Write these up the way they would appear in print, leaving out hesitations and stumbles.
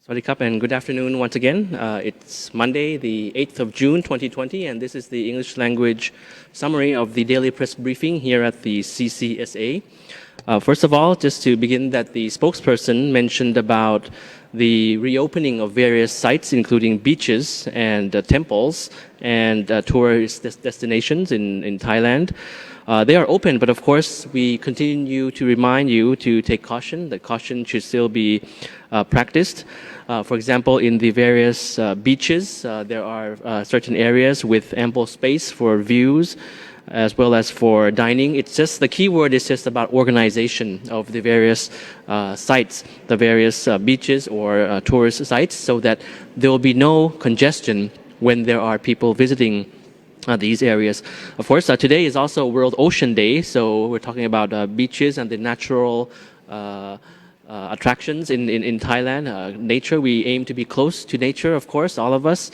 Swadikap and good afternoon once again. It's Monday, the 8th of June 2020, and this is the English language summary of the daily press briefing here at the CCSA. First of all, just to begin, that the spokesperson mentioned about the reopening of various sites, including beaches and temples and tourist destinations in Thailand. They are open, but of course, we continue to remind you to take caution. That caution should still be practiced. For example, in the various beaches, there are certain areas with ample space for views as well as for dining. It's just, the key word is just about organization of the various sites, the various beaches or tourist sites, so that there will be no congestion when there are people visiting these areas. Of course, today is also World Ocean Day, so we're talking about beaches and the natural attractions in Thailand. Nature, we aim to be close to nature, of course, all of us.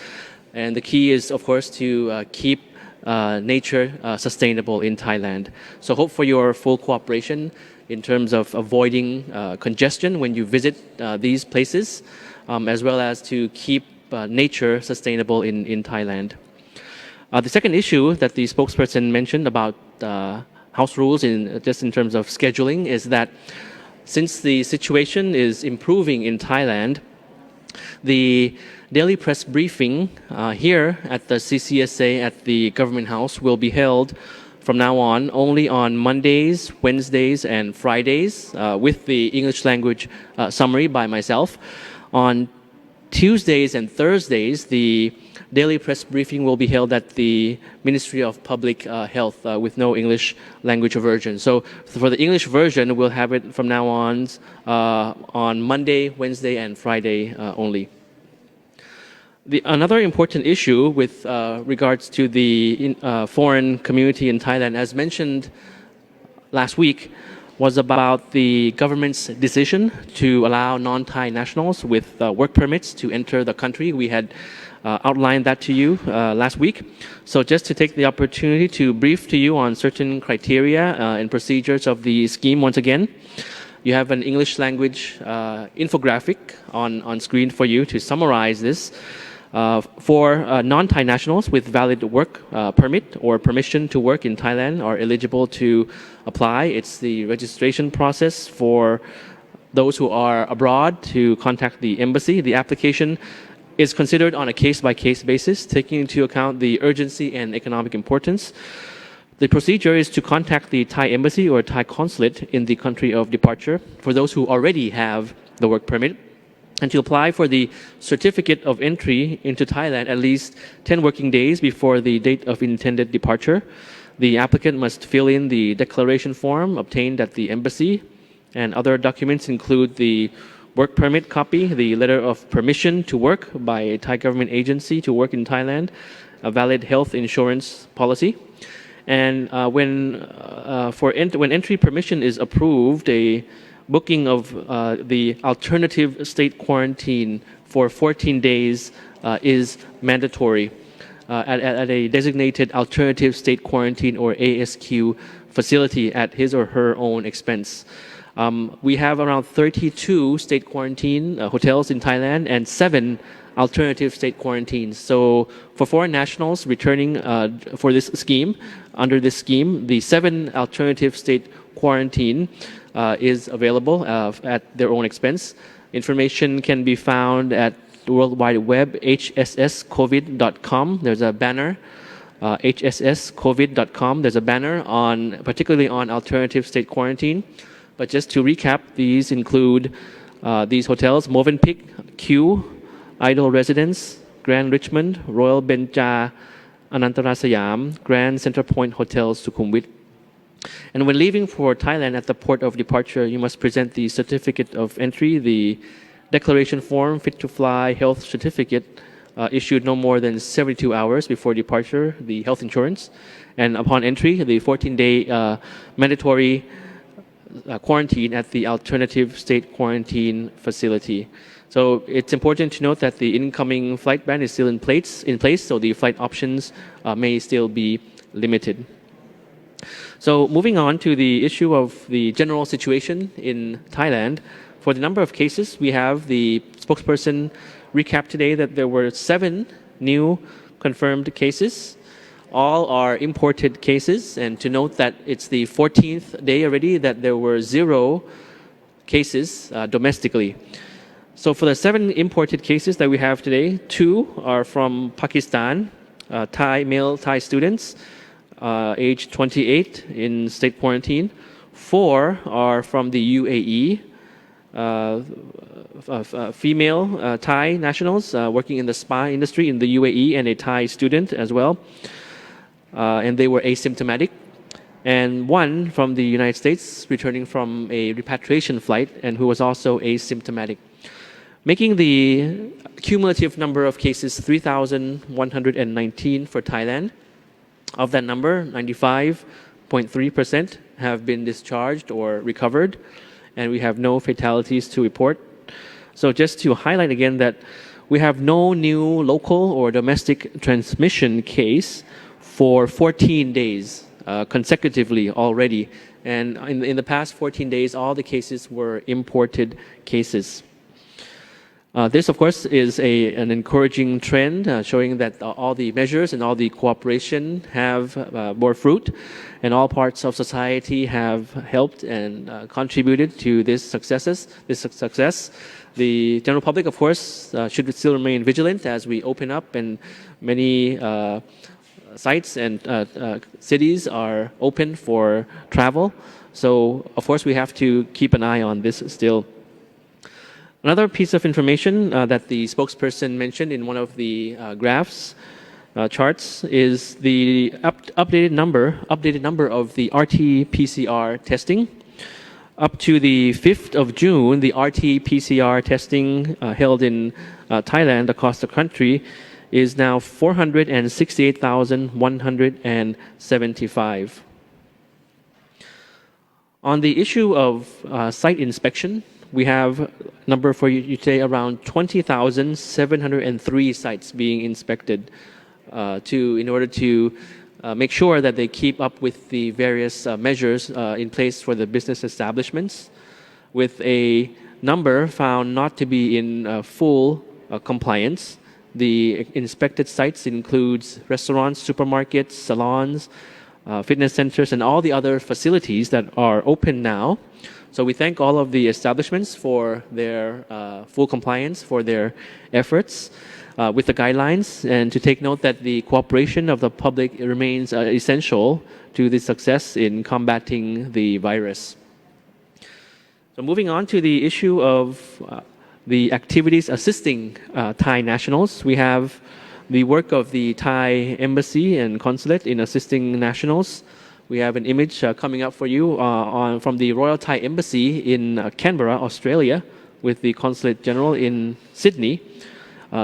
And the key is, of course, to keep nature sustainable in Thailand. So hope for your full cooperation in terms of avoiding congestion when you visit these places, as well as to keep nature sustainable in Thailand. The second issue that the spokesperson mentioned about house rules, just in terms of scheduling, is that since the situation is improving in Thailand, the daily press briefing here at the CCSA at the Government House will be held from now on only on Mondays, Wednesdays, and Fridays with the English language summary by myself. On Tuesdays and Thursdays, the daily press briefing will be held at the Ministry of Public Health with no English language version. So for the English version, we'll have it from now on Monday, Wednesday, and Friday only. Another important issue with regards to the foreign community in Thailand, as mentioned last week, was about the government's decision to allow non-Thai nationals with work permits to enter the country. We had outlined that to you last week. So just to take the opportunity to brief to you on certain criteria and procedures of the scheme once again. You have an English language infographic on screen for you to summarize this. For non-Thai nationals with valid work permit or permission to work in Thailand are eligible to apply. It's the registration process for those who are abroad to contact the embassy. The application is considered on a case-by-case basis, taking into account the urgency and economic importance. The procedure is to contact the Thai embassy or Thai consulate in the country of departure for those who already have the work permit, and to apply for the certificate of entry into Thailand at least 10 working days before the date of intended departure. The applicant must fill in the declaration form obtained at the embassy, and other documents include the work permit copy, the letter of permission to work by a Thai government agency to work in Thailand, a valid health insurance policy. And when entry permission is approved, a booking of the alternative state quarantine for 14 days is mandatory at a designated alternative state quarantine or ASQ facility at his or her own expense. We have around 32 state quarantine hotels in Thailand and 7 alternative state quarantines. So for foreign nationals returning for this scheme, under this scheme, the 7 alternative state quarantine is available at their own expense. Information can be found at the World Wide Web, hsscovid.com. There's a banner, hsscovid.com. There's a banner particularly on alternative state quarantine. But just to recap, these include these hotels: Movenpick, Q, Idol Residence, Grand Richmond, Royal Benja, Anantarasayam, Grand Centerpoint Hotels, Sukhumvit. And when leaving for Thailand at the port of departure, you must present the certificate of entry, the declaration form, fit to fly health certificate issued no more than 72 hours before departure, the health insurance, and upon entry, the 14-day mandatory quarantine at the alternative state quarantine facility. So it's important to note that the incoming flight ban is still in place, so the flight options may still be limited. So moving on to the issue of the general situation in Thailand, For the number of cases, we have the spokesperson recap today that there were 7 new confirmed cases. All are imported cases, and to note that it's the 14th day already that there were 0 cases domestically. So for the 7 imported cases that we have today, 2 are from Pakistan, male Thai students, age 28 in state quarantine. 4 are from the UAE, female Thai nationals working in the spa industry in the UAE, and a Thai student as well. And they were asymptomatic. And 1 from the United States returning from a repatriation flight and who was also asymptomatic, making the cumulative number of cases 3,119 for Thailand. Of that number, 95.3% have been discharged or recovered, and we have no fatalities to report. So just to highlight again that we have no new local or domestic transmission case for 14 days consecutively already. And in the past 14 days, all the cases were imported cases. This, of course, is an encouraging trend, showing that all the measures and all the cooperation have bore fruit, and all parts of society have helped and contributed to this success. The general public, of course, should still remain vigilant as we open up, and many sites and cities are open for travel. So, of course, we have to keep an eye on this still. Another piece of information that the spokesperson mentioned in one of the graphs, charts, is the updated number of the RT-PCR testing. Up to the 5th of June, the RT-PCR testing held in Thailand across the country is now 468,175. On the issue of site inspection, we have a number for you today, around 20,703 sites being inspected in order to make sure that they keep up with the various measures in place for the business establishments, with a number found not to be in full compliance. The inspected sites includes restaurants, supermarkets, salons, fitness centers, and all the other facilities that are open now. So we thank all of the establishments for their full compliance, for their efforts with the guidelines, and to take note that the cooperation of the public remains essential to the success in combating the virus. So moving on to the issue of the activities assisting Thai nationals, we have the work of the Thai embassy and consulate in assisting nationals. We have an image coming up for you from the Royal Thai Embassy in Canberra, Australia, with the Consulate General in Sydney,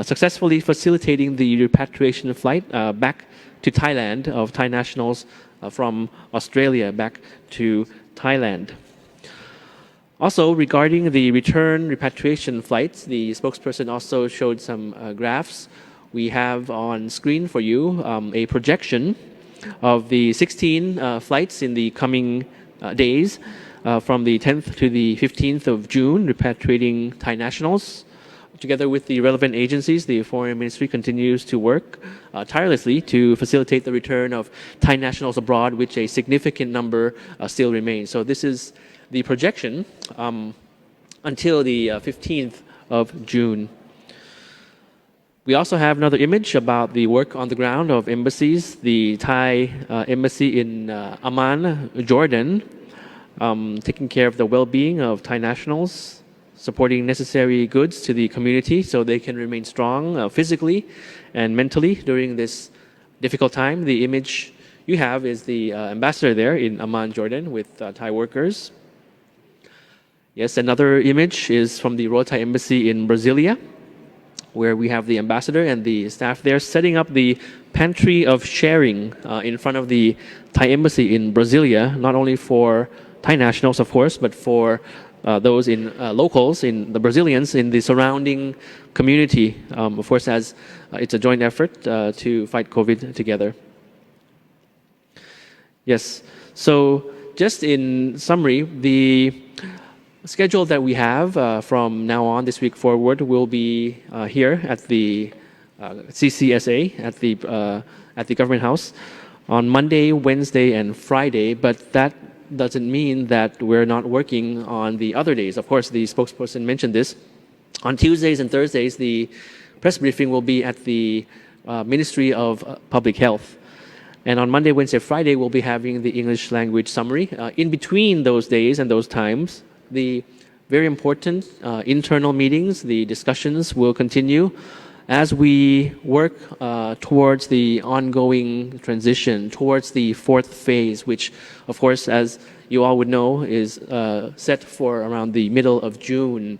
successfully facilitating the repatriation flight back to Thailand of Thai nationals from Australia back to Thailand. Also, regarding the return repatriation flights, the spokesperson also showed some graphs. We have on screen for you a projection of the 16 flights in the coming days from the 10th to the 15th of June, repatriating Thai nationals. Together with the relevant agencies, the Foreign Ministry continues to work tirelessly to facilitate the return of Thai nationals abroad, which a significant number still remains. So this is the projection until the 15th of June. We also have another image about the work on the ground of embassies. The Thai embassy in Amman, Jordan, taking care of the well-being of Thai nationals, supporting necessary goods to the community so they can remain strong physically and mentally during this difficult time. The image you have is the ambassador there in Amman, Jordan, with Thai workers. Yes, another image is from the Royal Thai Embassy in Brasilia, where we have the ambassador and the staff there setting up the pantry of sharing in front of the Thai embassy in Brasilia, not only for Thai nationals, of course, but for those in locals, in the Brazilians in the surrounding community, of course, as it's a joint effort to fight COVID together. Yes, so just in summary, the schedule that we have from now on this week forward will be here at the CCSA at the Government House on Monday, Wednesday, and Friday. But that doesn't mean that we're not working on the other days. Of course, the spokesperson mentioned this. On Tuesdays and Thursdays, the press briefing will be at the Ministry of Public Health. And on Monday, Wednesday, Friday, we'll be having the English language summary. In between those days and those times, the very important internal meetings, the discussions will continue as we work towards the ongoing transition, towards the fourth phase, which, of course, as you all would know, is set for around the middle of June.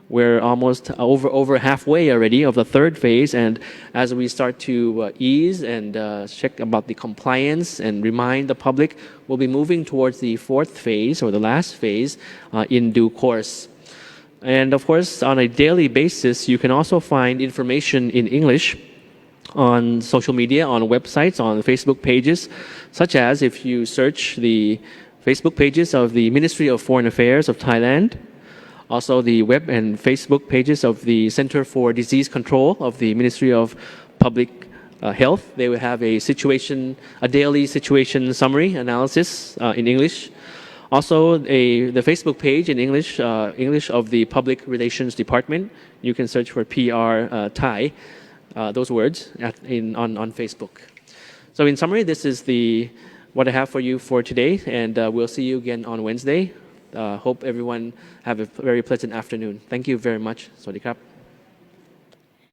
We're almost over halfway already of the third phase, and as we start to ease and check about the compliance and remind the public, we'll be moving towards the fourth phase or the last phase in due course. And of course, on a daily basis, you can also find information in English on social media, on websites, on Facebook pages, such as if you search the Facebook pages of the Ministry of Foreign Affairs of Thailand, also the web and Facebook pages of the Center for Disease Control of the Ministry of Public Health. They will have a daily situation summary analysis in English. Also, the Facebook page in English of the Public Relations Department. You can search for PR Thai, those words on Facebook. So in summary, this is what I have for you for today, and we'll see you again on Wednesday. Hope everyone have a very pleasant afternoon. Thank you very much. สวัสดีครับ